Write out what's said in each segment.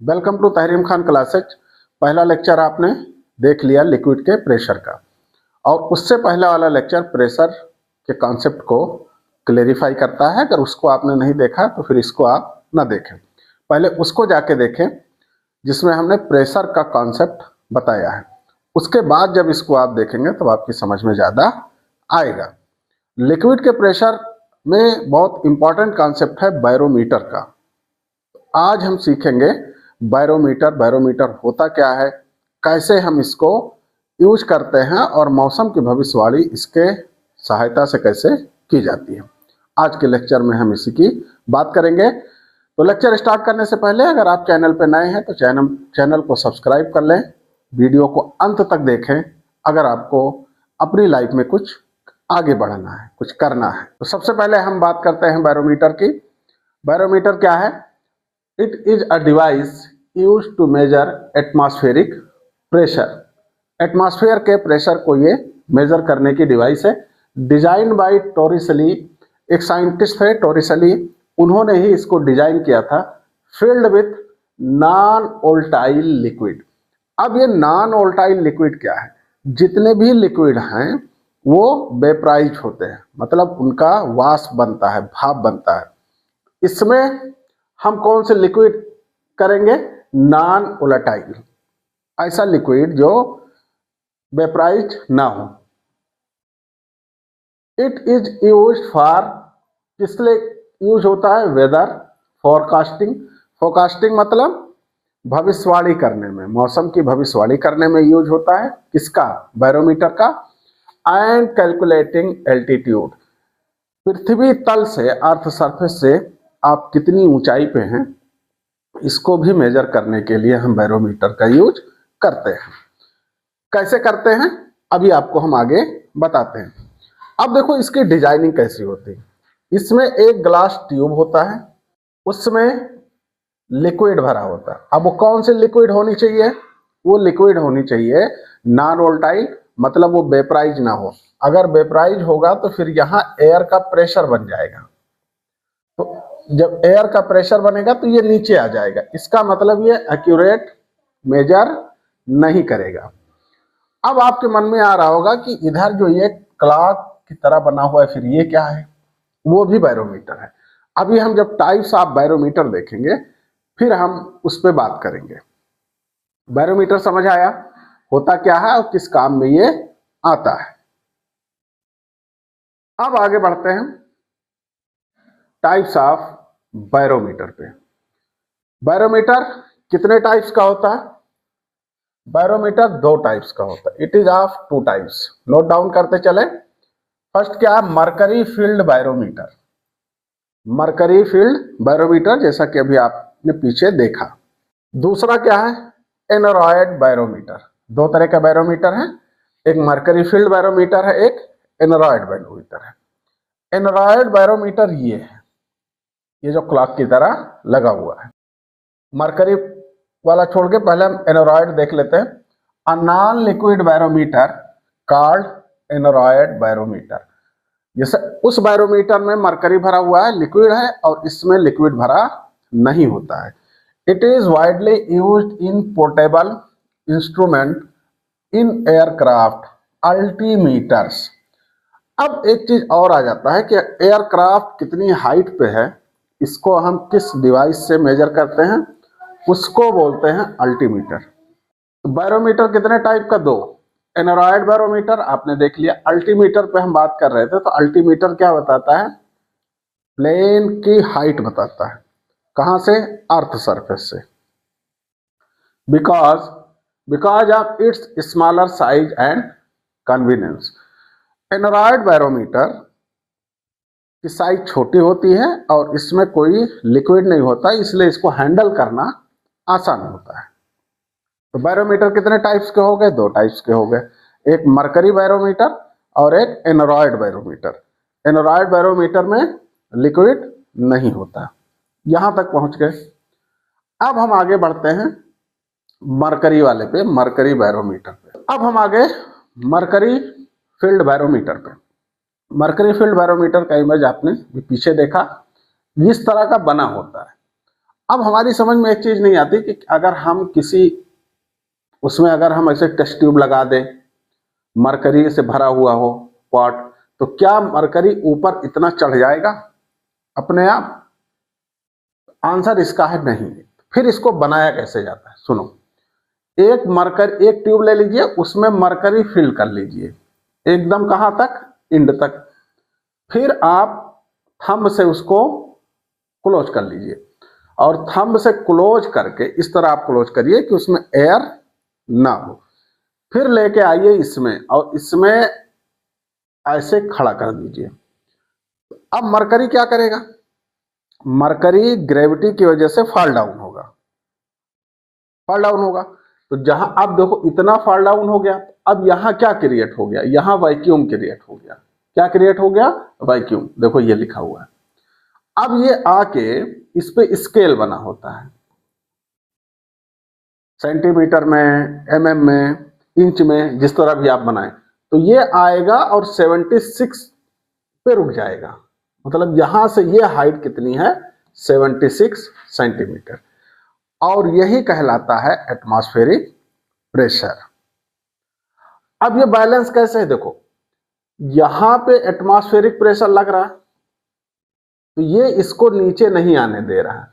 Welcome to Tahreem Khan classes. पहला lecture आपने देख लिया लिक्विड के प्रेशर का, और उससे पहला वाला लेक्चर प्रेशर के कॉन्सेप्ट को क्लेरिफाई करता है। अगर उसको आपने नहीं देखा तो फिर इसको आप ना देखें, पहले उसको जाके देखें जिसमें हमने प्रेशर का कॉन्सेप्ट बताया है। उसके बाद जब इसको आप देखेंगे तब आपकी समझ में ज़्यादा आएगा। लिक्विड के प्रेशर में बहुत इंपॉर्टेंट कॉन्सेप्ट है बैरोमीटर का। आज हम सीखेंगे बैरोमीटर। बैरोमीटर होता क्या है, कैसे हम इसको यूज करते हैं और मौसम की भविष्यवाणी इसके सहायता से कैसे की जाती है। आज के लेक्चर में हम इसी की बात करेंगे। तो लेक्चर स्टार्ट करने से पहले अगर आप चैनल पर नए हैं तो चैनल को सब्सक्राइब कर लें, वीडियो को अंत तक देखें अगर आपको अपनी लाइफ में कुछ आगे बढ़ना है, कुछ करना है। तो सबसे पहले हम बात करते हैं बैरोमीटर की। बैरोमीटर क्या है? It is a device used to measure atmospheric pressure। Atmosphere के प्रेशर को ये मेजर करने की डिवाइस है। डिजाइन बाय टोरिसेली, एक साइंटिस्ट थे टोरिसेली, उन्होंने ही इसको डिजाइन किया था। Filled with non volatile liquid. अब ये नॉन वोलेटाइल लिक्विड क्या है? जितने भी लिक्विड हैं वो वेपराइज होते हैं, मतलब उनका वाष्प बनता है, भाप बनता है। इसमें हम कौन से लिक्विड करेंगे? नॉन वोलेटाइल, ऐसा लिक्विड जो वेपराइज ना हो। इट इज यूज्ड फॉर, किस लिए यूज होता है? Weather forecasting. फोरकास्टिंग मतलब भविष्यवाणी करने में, मौसम की भविष्यवाणी करने में यूज होता है। किसका? बैरोमीटर का। एंड कैलकुलेटिंग एल्टीट्यूड, पृथ्वी तल से, अर्थ सरफेस से आप कितनी ऊंचाई पे हैं इसको भी मेजर करने के लिए हम बैरोमीटर का यूज करते हैं। कैसे करते हैं अभी आपको हम आगे बताते हैं। अब देखो इसकी डिजाइनिंग कैसी होती है। इसमें एक ग्लास ट्यूब होता है, उसमें लिक्विड भरा होता है। अब वो कौन सी लिक्विड होनी चाहिए? वो लिक्विड होनी चाहिए नॉन वोलेटाइल, मतलब वो वेपराइज ना हो। अगर वेपराइज होगा तो फिर यहाँ एयर का प्रेशर बन जाएगा। तो जब एयर का प्रेशर बनेगा तो ये नीचे आ जाएगा। इसका मतलब ये एक्यूरेट मेजर नहीं करेगा। अब आपके मन में आ रहा होगा कि इधर जो ये क्लॉक की तरह बना हुआ है, फिर ये क्या है? वो भी बैरोमीटर है। अभी हम जब टाइप्स ऑफ बैरोमीटर देखेंगे फिर हम उस पर बात करेंगे। बैरोमीटर समझ आया होता क्या है और किस काम में ये आता है। अब आगे बढ़ते हैं टाइप्स ऑफ बैरोमीटर पे। बैरोमीटर कितने टाइप्स का होता है? बैरोमीटर दो टाइप्स का होता है। It is of two types, note down करते चले। फर्स्ट क्या है? Mercury field barometer. Mercury field barometer, जैसा कि अभी आपने पीछे देखा। दूसरा क्या है? एनोरॉयड बैरोमीटर। दो तरह का बैरोमीटर है, एक मरकरी फील्ड बैरोमीटर है, एक एनोरॉयड बैरोमीटर है। एनोरॉयड बैरोमीटर ये है, ये जो क्लॉक की तरह लगा हुआ है। मरकरी वाला छोड़ के पहले हम एनोरॉयड देख लेते हैं। A non liquid barometer called aneroid barometer. जैसे उस बैरोमीटर में मरकरी भरा हुआ है, लिक्विड है, और इसमें लिक्विड भरा नहीं होता है। It is widely used in portable instrument in aircraft altimeters. अब एक चीज और आ जाता है कि एयरक्राफ्ट कितनी हाइट पे है, इसको हम किस डिवाइस से मेजर करते हैं, उसको बोलते हैं अल्टीमीटर। तो बैरोमीटर कितने टाइप का? दो। एनोरॉयड बैरोमीटर आपने देख लिया। अल्टीमीटर पे हम बात कर रहे थे, तो अल्टीमीटर क्या बताता है? प्लेन की हाइट बताता है। कहां से? अर्थ सरफेस से। Because of its smaller size and convenience. Aneroid barometer की साइज छोटी होती है और इसमें कोई लिक्विड नहीं होता, इसलिए इसको हैंडल करना आसान होता है। तो बैरोमीटर कितने टाइप्स के हो गए? दो टाइप्स के हो गए, एक मरकरी बैरोमीटर और एक एनोरॉयड बैरोमीटर। एनोरॉयड बैरोमीटर में लिक्विड नहीं होता। यहां तक पहुंच गए। अब हम आगे बढ़ते हैं मरकरी वाले पे, मरकरी बैरोमीटर पे। अब हम आगे मरकरी फील्ड बैरोमीटर पे। मरकरी फील्ड बैरोमीटर का इमेज आपने पीछे देखा, इस तरह का बना होता है। अब हमारी समझ में एक चीज नहीं आती कि अगर हम किसी उसमें अगर हम ऐसे टेस्ट ट्यूब लगा दें, मरकरी से भरा हुआ हो पॉट, तो क्या मरकरी ऊपर इतना चढ़ जाएगा अपने आप? आंसर इसका है नहीं। फिर इसको बनाया कैसे जाता है, सुनो। एक ट्यूब ले लीजिए, उसमें मरकरी फिल कर लीजिए एकदम कहां तक, इंड तक। फिर आप थंब से उसको क्लोज कर लीजिए, और थंब से क्लोज करके इस तरह आप क्लोज करिए कि उसमें एयर ना हो। फिर लेके आइए इसमें, और इसमें ऐसे खड़ा कर दीजिए। अब मरकरी क्या करेगा? मरकरी ग्रेविटी की वजह से फॉल डाउन होगा, फॉल डाउन होगा। तो जहां अब देखो इतना फॉल डाउन हो गया, अब यहां क्या क्रिएट हो गया? यहां वैक्यूम क्रिएट हो गया। क्या क्रिएट हो गया? वैक्यूम। देखो ये लिखा हुआ है। अब ये आके इस पे स्केल बना होता है, सेंटीमीटर में, एमएम में, इंच में, जिस तरह भी आप बनाएं। तो ये आएगा और 76 पे रुक जाएगा। मतलब यहां से ये हाइट कितनी है? 76 सेंटीमीटर। और यही कहलाता है एटमॉस्फेरिक प्रेशर। अब ये बैलेंस कैसे है? देखो यहां पे एटमॉस्फेरिक प्रेशर लग रहा है, तो ये इसको नीचे नहीं आने दे रहा है।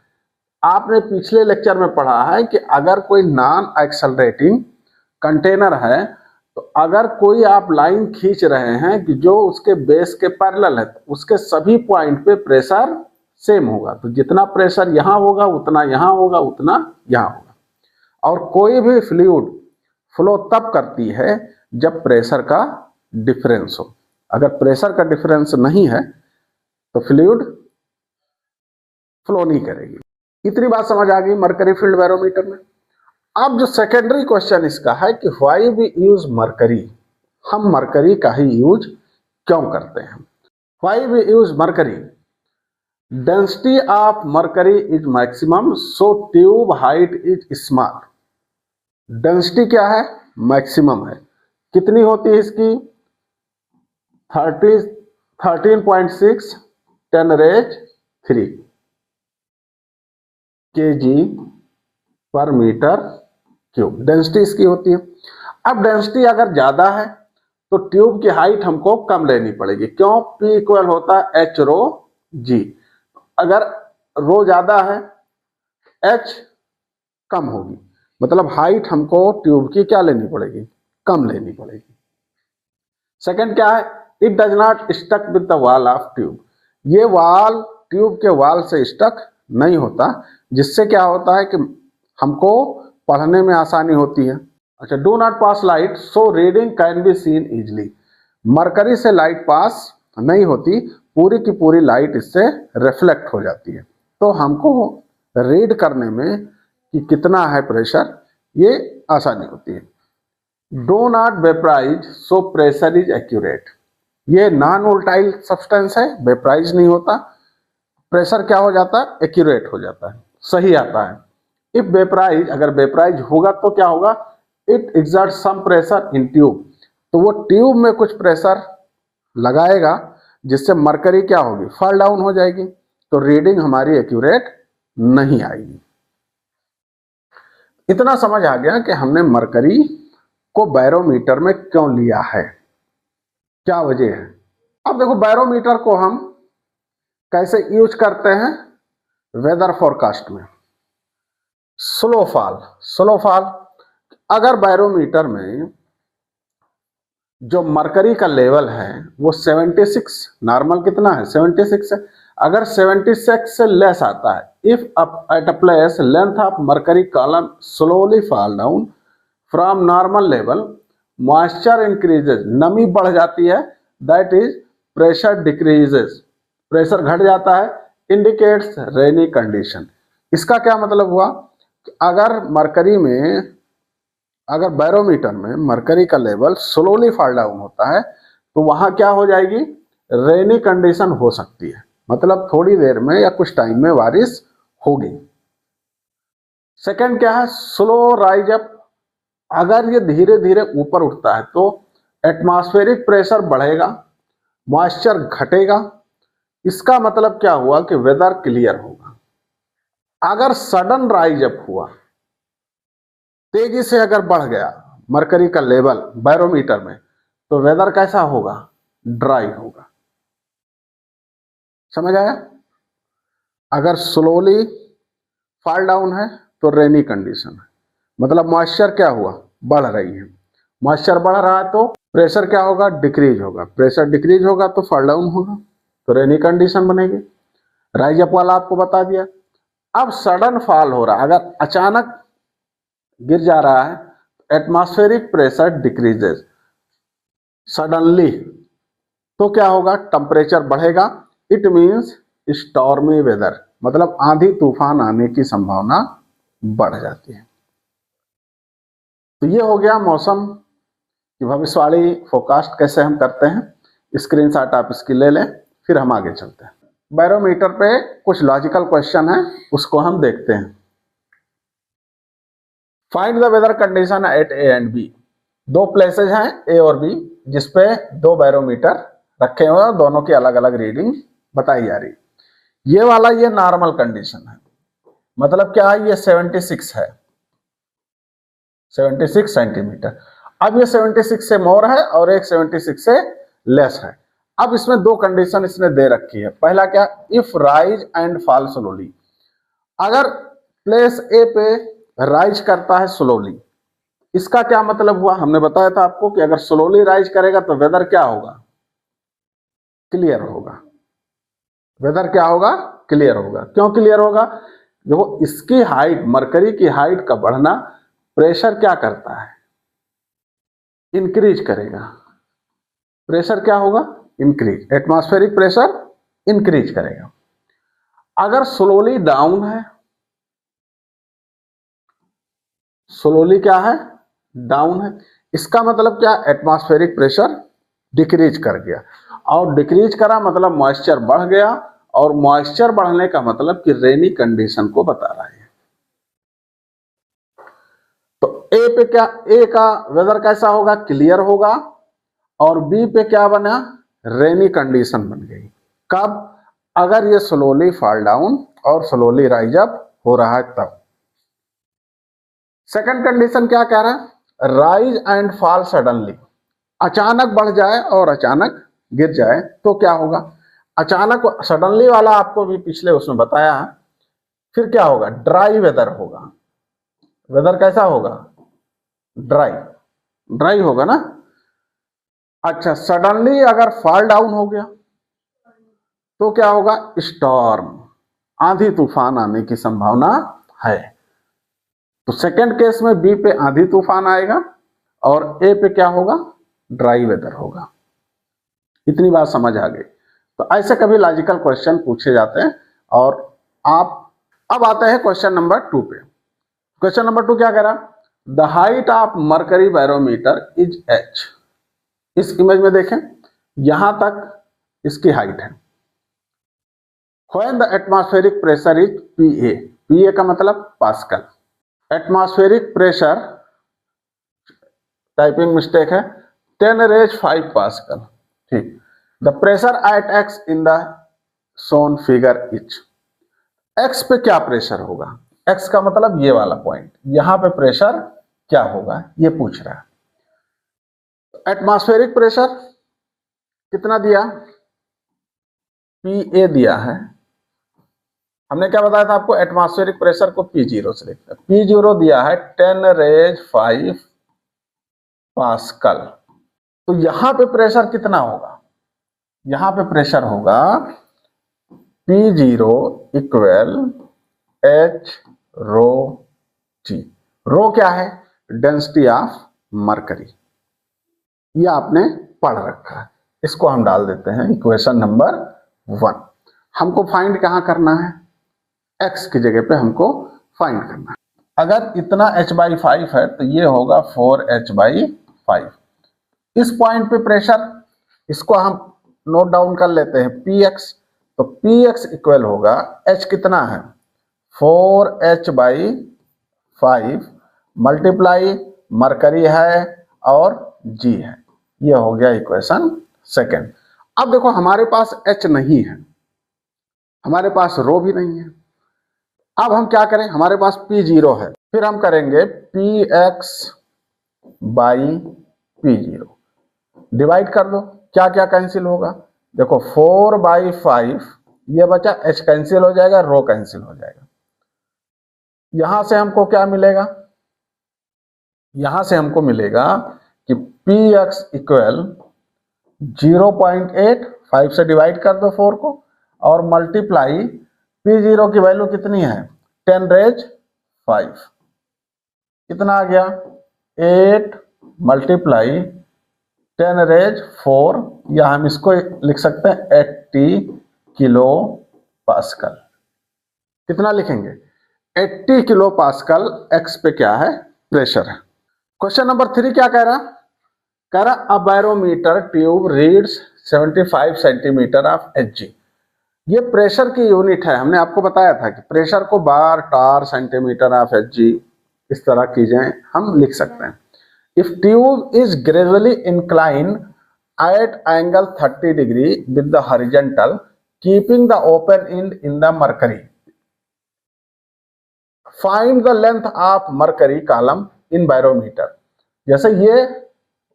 आपने पिछले लेक्चर में पढ़ा है कि अगर कोई नॉन एक्सेलरेटिंग कंटेनर है, तो अगर कोई आप लाइन खींच रहे हैं कि जो उसके बेस के पैरेलल है, तो उसके सभी पॉइंट पे प्रेशर सेम होगा। तो जितना प्रेशर यहां होगा उतना यहां होगा, उतना यहां होगा। और कोई भी फ्लूइड फ्लो तब करती है जब प्रेशर का डिफरेंस हो। अगर प्रेशर का डिफरेंस नहीं है तो फ्लूइड फ्लो नहीं करेगी। इतनी बात समझ आ गई मरकरी फील्ड बैरोमीटर में। अब जो सेकेंडरी क्वेश्चन इसका है कि व्हाई वी यूज मरकरी, हम मरकरी का ही यूज क्यों करते हैं? Why we use mercury? Density of mercury is maximum, so tube height is small. Density क्या है? मैक्सिमम है। कितनी होती है इसकी? 13.6 10⁻³ kg पर मीटर क्यूब डेंसिटी इसकी होती है। अब डेंसिटी अगर ज्यादा है तो ट्यूब की हाइट हमको कम लेनी पड़ेगी। क्यों? P इक्वल होता है H रो G। अगर रो ज्यादा है, H कम होगी, मतलब हाइट हमको ट्यूब की क्या लेनी पड़ेगी? कम लेनी पड़ेगी। सेकंड क्या है? It does not stuck with the wall of tube. ये वॉल ट्यूब के वॉल से स्टक नहीं होता, जिससे क्या होता है कि हमको पढ़ने में आसानी होती है। अच्छा, do not pass light so reading can be seen easily. Mercury से लाइट पास नहीं होती, पूरी की पूरी लाइट इससे रिफ्लेक्ट हो जाती है। तो हमको रीड करने में कि कितना है प्रेशर, ये आसानी होती है। Do not vaporise so pressure is accurate. ये नॉन वोलेटाइल सब्सटेंस है, वेपराइज नहीं होता, प्रेशर क्या हो जाता है? एक्यूरेट हो जाता है, सही आता है। इफ वेपराइज, अगर वेपराइज होगा तो क्या होगा? It exert some pressure in tube, तो वो ट्यूब में कुछ प्रेशर लगाएगा, जिससे मरकरी क्या होगी? फॉल डाउन हो जाएगी, तो रीडिंग हमारी एक्यूरेट नहीं आएगी। इतना समझ आ गया कि हमने मरकरी को बैरोमीटर में क्यों लिया है, क्या वजह है। अब देखो बैरोमीटर को हम कैसे यूज करते हैं वेदर फोरकास्ट में। स्लो फॉल, अगर बैरोमीटर में जो मरकरी का लेवल है वो 76, नॉर्मल कितना है? 76 है। अगर 76 से लेस आता है, if at a place length of mercury column slowly fall down from normal level, moisture increases, नमी बढ़ जाती है, that is pressure decreases, pressure घट जाता है, इंडिकेट्स रेनी कंडीशन। इसका क्या मतलब हुआ? अगर मरकरी में, अगर बैरोमीटर में मरकरी का लेवल स्लोली फॉल डाउन होता है, तो वहां क्या हो जाएगी? रेनी कंडीशन हो सकती है, मतलब थोड़ी देर में या कुछ टाइम में बारिश होगी। सेकंड क्या है? स्लो राइज अप, अगर ये धीरे धीरे ऊपर उठता है तो एटमॉस्फेरिक प्रेशर बढ़ेगा, मॉइस्चर घटेगा। इसका मतलब क्या हुआ कि वेदर क्लियर होगा। अगर सडन राइज अप हुआ, तेजी से अगर बढ़ गया मरकरी का लेवल बैरोमीटर में, तो वेदर कैसा होगा? ड्राई होगा। समझ आया? अगर स्लोली फॉल डाउन है तो रेनी कंडीशन है, मतलब मॉइस्चर क्या हुआ? बढ़ रही है। मॉइस्चर बढ़ रहा है तो प्रेशर क्या होगा? डिक्रीज होगा। प्रेशर डिक्रीज होगा तो फॉल डाउन होगा, तो रेनी कंडीशन बनेगी। राइज अप वाला आपको बता दिया। अब सडन फॉल हो रहा है, अगर अचानक गिर जा रहा है, एटमॉस्फेरिक प्रेशर डिक्रीजेस सडनली, तो क्या होगा? टेम्परेचर बढ़ेगा। इट मीन्स स्टॉर्मी वेदर, मतलब आंधी तूफान आने की संभावना बढ़ जाती है। तो ये हो गया मौसम की भविष्यवाणी, फोरकास्ट कैसे हम करते हैं। स्क्रीनशॉट आप इसकी ले लें, फिर हम आगे चलते हैं। बैरोमीटर पे कुछ लॉजिकल क्वेश्चन है, उसको हम देखते हैं। Find the weather condition at A and B. दो प्लेसेज हैं ए और बी, जिसपे दो बैरोमीटर रखे हुए हैं, दोनों की अलग अलग रीडिंग बताई जा रही। ये वाला ये नॉर्मल कंडीशन है, मतलब क्या है? ये 76 है, 76 सेंटीमीटर। अब ये 76 से मोर है और एक 76 से लेस है। अब इसमें दो कंडीशन इसने दे रखी है। पहला क्या? If rise and fall slowly, अगर प्लेस ए पे राइज करता है स्लोली, इसका क्या मतलब हुआ? हमने बताया था आपको कि अगर स्लोली राइज करेगा तो वेदर क्या होगा? क्लियर होगा। वेदर क्या होगा? क्लियर होगा। क्यों क्लियर होगा? देखो, इसकी हाइट, मरकरी की हाइट का बढ़ना प्रेशर क्या करता है? इंक्रीज करेगा। प्रेशर क्या होगा? इंक्रीज। एटमॉस्फेरिक प्रेशर इंक्रीज करेगा। अगर स्लोली डाउन है, स्लोली क्या है? डाउन है, इसका मतलब क्या? एटमॉस्फेरिक प्रेशर डिक्रीज कर गया। और डिक्रीज करा मतलब मॉइस्चर बढ़ गया, और मॉइस्चर बढ़ने का मतलब कि रेनी कंडीशन को बता रहा है। तो ए पे क्या? ए का वेदर कैसा होगा? क्लियर होगा। और बी पे क्या बना? रेनी कंडीशन बन गई। कब? अगर ये स्लोली फॉल डाउन और स्लोली राइज अप हो रहा है तब। सेकंड कंडीशन क्या कह रहा है? राइज एंड फॉल सडनली, अचानक बढ़ जाए और अचानक गिर जाए तो क्या होगा? अचानक सडनली वाला आपको भी पिछले उसमें बताया है। फिर क्या होगा? ड्राई वेदर होगा। वेदर कैसा होगा? ड्राई। ड्राई होगा ना। अच्छा, सडनली अगर फॉल डाउन हो गया तो क्या होगा? स्टॉर्म, आंधी तूफान आने की संभावना है। तो सेकंड केस में बी पे आंधी तूफान आएगा और ए पे क्या होगा? ड्राई वेदर होगा। इतनी बात समझ आ गई। तो ऐसे कभी लॉजिकल क्वेश्चन पूछे जाते हैं। और आप अब आते हैं क्वेश्चन नंबर 2 पे। क्वेश्चन नंबर 2 क्या कह रहा? The height of mercury barometer is H. इस इमेज में देखें, यहां तक इसकी हाइट है। When the atmospheric pressure is PA, PA का मतलब pascal. Atmospheric pressure, typing mistake है, 10⁵ पास्कल। ठीक। The pressure at X in the shown figure is. X पे क्या प्रेशर होगा? एक्स का मतलब ये वाला पॉइंट, यहां पे प्रेशर क्या होगा ये पूछ रहा है। एटमॉस्फेरिक प्रेशर कितना दिया? पी ए दिया है। हमने क्या बताया था आपको? एटमॉस्फेरिक प्रेशर को P0 से लिखते हैं। P0 दिया है 10⁵ पास्कल। तो यहां पे प्रेशर कितना होगा? यहां पे प्रेशर होगा P0 इक्वल H⁻G। रो क्या है? Density of mercury. ये आपने पढ़ रखा है। इसको हम डाल देते हैं इक्वेशन नंबर 1। हमको फाइंड कहां करना है? एक्स की जगह पे हमको फाइंड करना है। अगर इतना h/5 है तो ये होगा 4h/5। इस पॉइंट पे प्रेशर, इसको हम नोट डाउन कर लेते हैं, px। तो px इक्वल होगा h कितना है? 4h/5 मल्टीप्लाई मरकरी है और g है। ये हो गया इक्वेशन सेकंड। अब देखो, हमारे पास h नहीं है, हमारे पास रो भी नहीं है। अब हम क्या करें, हमारे पास P0 है, फिर हम करेंगे Px बाई P0, डिवाइड कर दो, क्या क्या कैंसिल होगा, देखो 4/5, ये बचा, h कैंसिल हो जाएगा, रो कैंसिल हो जाएगा। यहां से हमको क्या मिलेगा, यहां से हमको मिलेगा कि Px इक्वल 0.8, 5 से डिवाइड कर दो 4 को, और मल्टीप्लाई P0 की वैल्यू कितनी है 10⁻5, कितना आ गया 8 मल्टीप्लाई 10⁻4, या हम इसको लिख सकते हैं 80 किलो पास्कल। कितना लिखेंगे 80 किलो पास्कल एक्स पे क्या है प्रेशर है। क्वेश्चन नंबर 3 क्या कह रहा a barometer tube reads 75 centimetre of Hg। ये प्रेशर की यूनिट है, हमने आपको बताया था कि प्रेशर को bar, torr, centimetre of Hg, इस तरह चीजें हम लिख सकते हैं। If tube is gradually incline at angle 30 degree with the horizontal keeping the open end in the mercury, find the length of mercury column in barometer. जैसे ये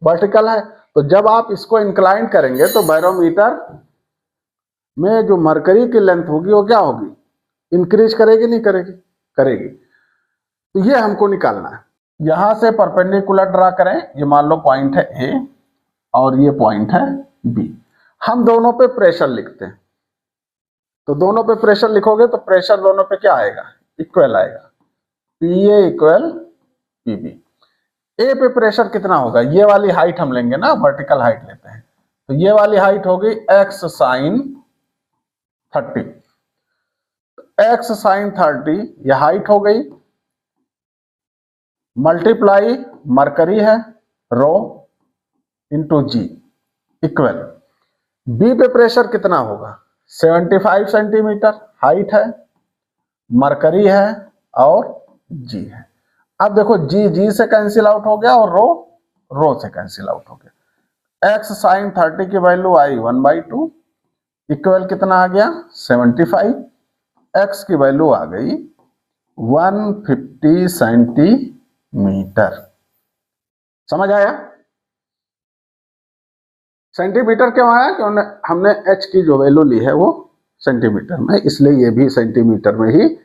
vertical है, तो जब आप इसको इंक्लाइन करेंगे तो बैरोमीटर में जो मरकरी की लेंथ होगी वो क्या होगी, इंक्रीज करेगी नहीं करेगी, करेगी। तो ये हमको निकालना है। यहां से परपेंडिकुलर ड्रा करें, ये मान लो पॉइंट है ए और ये पॉइंट है बी, हम दोनों पे प्रेशर लिखते हैं। तो दोनों पे प्रेशर लिखोगे तो प्रेशर दोनों पे क्या आएगा, इक्वल आएगा, पीए इक्वल पीबी। ए पे प्रेशर कितना होगा, ये वाली हाइट हम लेंगे ना, वर्टिकल हाइट लेते हैं, तो ये वाली हाइट होगी x sin 30, x sin 30 ये हाइट हो गई, मल्टीप्लाई मरकरी है रो इंटू जी इक्वल, बी पे प्रेशर कितना होगा 75 सेंटीमीटर, हाइट है, मरकरी है और जी है। अब देखो जी जी से कैंसिल आउट हो गया और रो रो से कैंसिल आउट हो गया, x sin 30 की वैल्यू आई 1/2 इक्वल कितना आ गया 75, x की वैल्यू आ गई 150 सेंटीमीटर। समझ आया, सेंटीमीटर क्यों आया, क्योंकि हमने h की जो वैल्यू ली है वो सेंटीमीटर में, इसलिए ये भी सेंटीमीटर में ही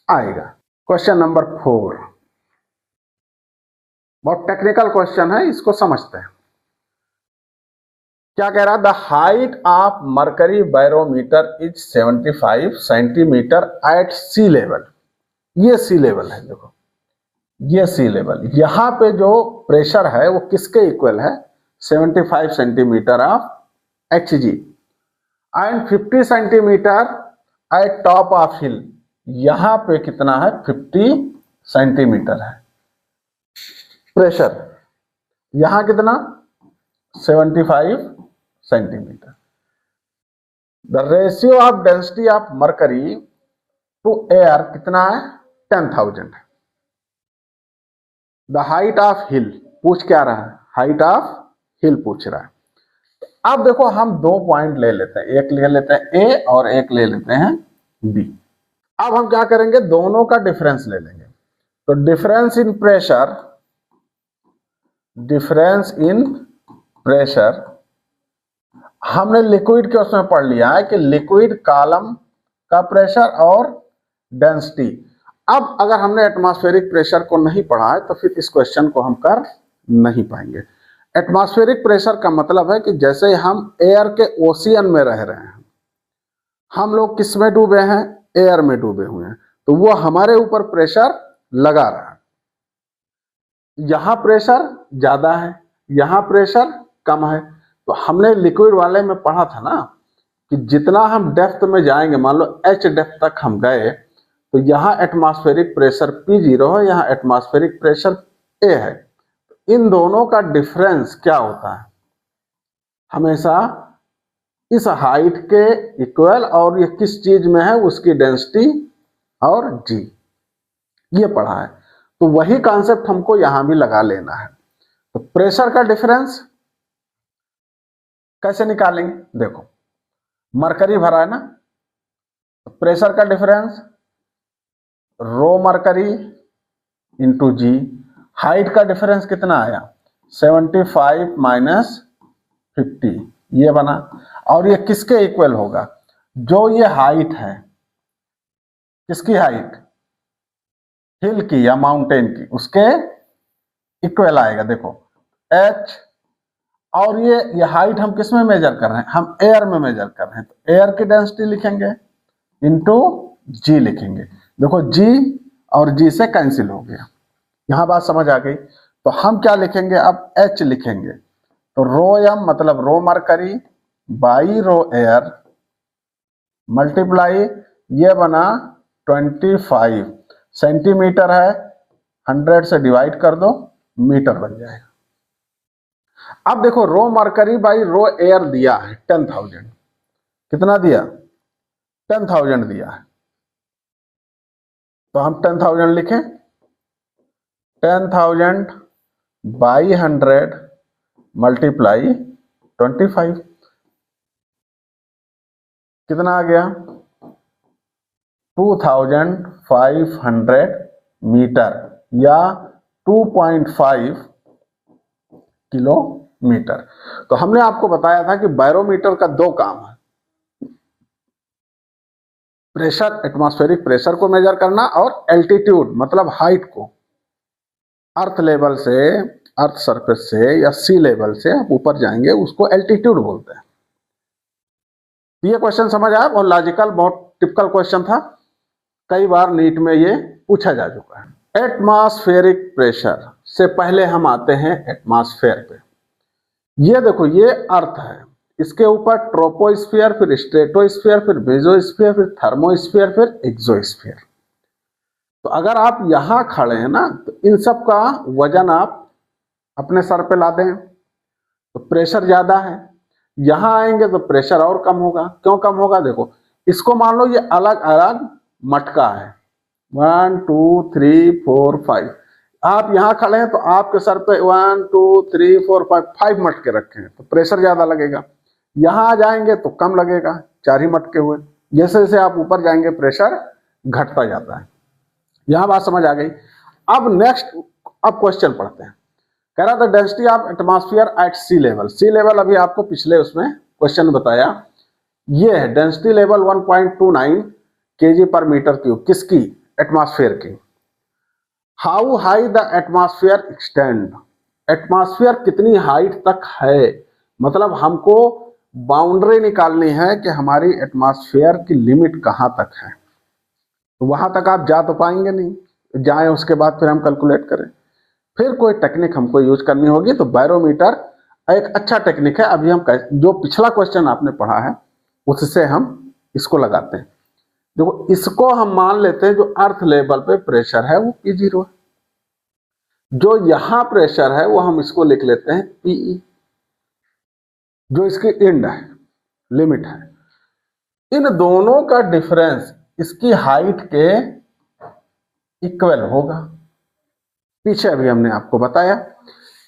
आएगा। क्वेश्चन नंबर 4 बहुत टेक्निकल क्वेश्चन है, इसको समझते हैं। क्या कह रहा है, the height of mercury barometer is 75 centimetre at sea level. ये सी लेवल है, देखो ये सी लेवल, यहां पे जो प्रेशर है वो किसके इक्वल है 75 centimetre of Hg and 50 centimetre at top of hill, यहां पे कितना है 50 सेंटीमीटर है प्रेशर, यहां कितना 75 centimetre. The ratio of density of mercury to air कितना है 10,000 है। द हाइट ऑफ हिल पूछ क्या रहा है, हाइट ऑफ हिल पूछ रहा है। अब देखो हम दो पॉइंट ले लेते हैं, एक ले लेते हैं ए और एक ले लेते हैं बी। अब हम क्या करेंगे, दोनों का डिफरेंस ले लेंगे। तो difference in pressure, difference in pressure हमने लिक्विड के उसमें पढ़ लिया है कि लिक्विड कॉलम का प्रेशर और डेंसिटी। अब अगर हमने एटमॉस्फेरिक प्रेशर को नहीं पढ़ा है तो फिर इस क्वेश्चन को हम कर नहीं पाएंगे। एटमॉस्फेरिक प्रेशर का मतलब है कि जैसे हम एयर के ओशियन में रह रहे हैं, हम लोग किस में डूबे हैं, एयर में डूबे हुए हैं, तो वो हमारे ऊपर प्रेशर लगा रहा है। यहां प्रेशर ज्यादा है, यहां प्रेशर कम है। तो हमने लिक्विड वाले में पढ़ा था ना कि जितना हम डेप्थ में जाएंगे, मान लो h डेप्थ तक हम गए, तो यहाँ एटमॉस्फेरिक प्रेशर P0 है, यहाँ एटमॉस्फेरिक प्रेशर A है। इन दोनों का डिफरेंस क्या होता है, हमेशा इस हाइट के इक्वल, और ये किस चीज में है उसकी डेंसिटी और G, ये पढ़ा है। तो वही कॉन्सेप्ट हमको यहां भी लगा लेना है। तो प्रेशर का डिफरेंस कैसे निकालेंगे, देखो मरकरी भरा है ना, तो प्रेशर का डिफरेंस रो मरकरी इंटू जी, हाइट का डिफरेंस कितना आया 75 माइनस 50, ये बना। और ये किसके इक्वल होगा, जो ये हाइट है, किसकी हाइट, हिल की या माउंटेन की, उसके इक्वल आएगा। देखो h, और ये हाइट हम किस में मेजर कर रहे हैं, हम एयर में मेजर कर रहे हैं, तो एयर की डेंसिटी लिखेंगे इंटू जी लिखेंगे। देखो जी और जी से कैंसिल हो गया, यहां बात समझ आ गई। तो हम क्या लिखेंगे अब, एच लिखेंगे। तो रो एम मतलब rho mercury by rho air multiply, ये बना 25 सेंटीमीटर है, 100 से डिवाइड कर दो, मीटर बन जाएगा। अब देखो रो मरकरी बाई रो एयर दिया है 10,000, कितना दिया 10,000 दिया है, तो हम 10,000 लिखें, 10,000 बाई 100 मल्टीप्लाई 25, कितना आ गया 2,500 मीटर या 2.5 किलोमीटर। तो हमने आपको बताया था कि बैरोमीटर का दो काम है, प्रेशर, एटमॉस्फेरिक प्रेशर को मेजर करना, और एल्टीट्यूड मतलब हाइट को, अर्थ लेवल से, अर्थ सरफेस से या सी लेवल से आप ऊपर जाएंगे उसको एल्टीट्यूड बोलते हैं। ये क्वेश्चन समझ आया, बहुत लॉजिकल, बहुत टिपिकल क्वेश्चन था, कई बार नीट में ये पूछा जा चुका है। एटमॉस्फेरिक प्रेशर से पहले हम आते हैं एटमॉस्फेयर पे। ये देखो ये अर्थ है, इसके ऊपर ट्रोपोस्फियर, फिर स्ट्रेटोस्फियर, फिर मेसोस्फियर, फिर थर्मोस्फियर, फिर एक्सोस्फियर। तो अगर आप यहां खड़े हैं ना, तो इन सब का वजन आप अपने सर पे ला दें तो प्रेशर ज्यादा है, यहां आएंगे तो प्रेशर और कम होगा। क्यों कम होगा, देखो इसको मान लो ये अलग अलग मटका है, 1 2 3 4 5, आप यहां खड़े हैं तो आपके सर पे 1 2 3 4 5 मटके रखे हैं, तो प्रेशर ज्यादा लगेगा। यहां आ जाएंगे तो कम लगेगा, 4 ही मटके हुए। जैसे जैसे आप ऊपर जाएंगे प्रेशर घटता जाता है। यहां बात समझ आ गई। अब नेक्स्ट, अब क्वेश्चन पढ़ते हैं। कह रहा था density of atmosphere at sea level. Sea level अभी आपको पिछले उसमें क्वेश्चन बताया, ये है डेंसिटी लेवल 1.29 kg पर मीटर क्यूब, किसकी, एटमॉस्फेयर की। How high the atmosphere extend, atmosphere कितनी हाइट तक है, मतलब हमको बाउंड्री निकालनी है कि हमारी एटमॉस्फेयर की लिमिट कहां तक है। तो वहां तक आप जा तो पाएंगे नहीं, जाए उसके बाद फिर हम कैलकुलेट करें, फिर कोई टेक्निक हमको यूज करनी होगी। तो बैरोमीटर एक अच्छा टेक्निक है। अभी हम जो पिछला क्वेश्चन आपने पढ़ा है उससे हम इसको लगाते हैं। देखो इसको हम मान लेते हैं जो अर्थ लेवल पे प्रेशर है वो P0 है, जो यहां प्रेशर है वो हम इसको लिख लेते हैं PE, जो इसकी एंड है, लिमिट है। इन दोनों का डिफरेंस इसकी हाइट के इक्वल होगा, पीछे अभी हमने आपको बताया।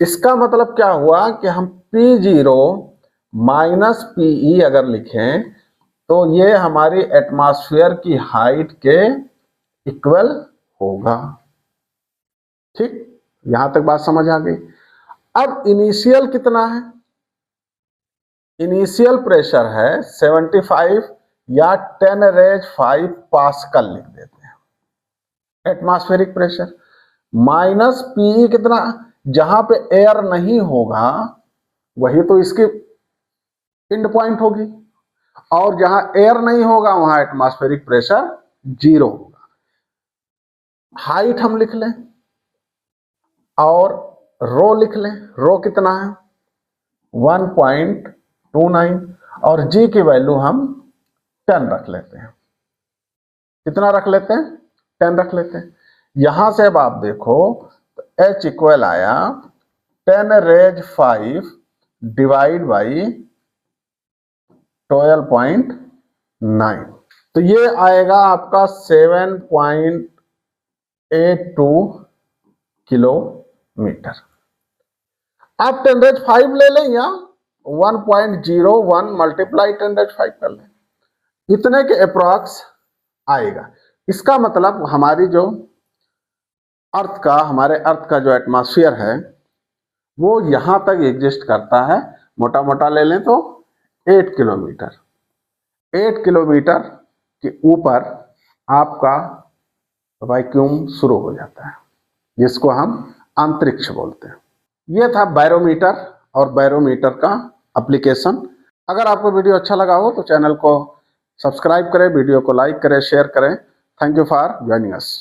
इसका मतलब क्या हुआ कि हम P0 माइनस PE अगर लिखें तो ये हमारी एटमॉस्फेयर की हाइट के इक्वल होगा। ठीक, यहां तक बात समझ आ गई। अब इनिशियल कितना है, इनिशियल प्रेशर है 75 या 10⁵ पास्कल लिख देते हैं एटमॉस्फेरिक प्रेशर, माइनस पीई कितना, जहां पे एयर नहीं होगा वही तो इसकी एंड पॉइंट होगी, और जहां एयर नहीं होगा वहां एटमॉस्फेरिक प्रेशर 0 होगा। हाइट हम लिख लें और रो लिख लें, रो कितना है 1.29, और जी की वैल्यू हम 10 रख लेते हैं। कितना रख लेते हैं, 10 रख लेते हैं। यहां से अब आप देखो तो H इक्वल आया 10⁵ डिवाइड बाई 12.9, तो ये आएगा आपका 7.82 किलोमीटर। आप 10⁵ ले लें या 1.01 मल्टीप्लाई 10⁵ कर लें, इतने के अप्रॉक्स आएगा। इसका मतलब हमारी जो हमारे अर्थ का जो एटमॉस्फेयर है वो यहाँ तक एग्जिस्ट करता है। मोटा मोटा ले लें तो 8 किलोमीटर। 8 किलोमीटर के ऊपर आपका वैक्यूम शुरू हो जाता है, जिसको हम अंतरिक्ष बोलते हैं। ये था बैरोमीटर और बैरोमीटर का एप्लीकेशन। अगर आपको वीडियो अच्छा लगा हो तो चैनल को सब्सक्राइब करें, वीडियो को लाइक करें, शेयर करें। Thank you for joining us.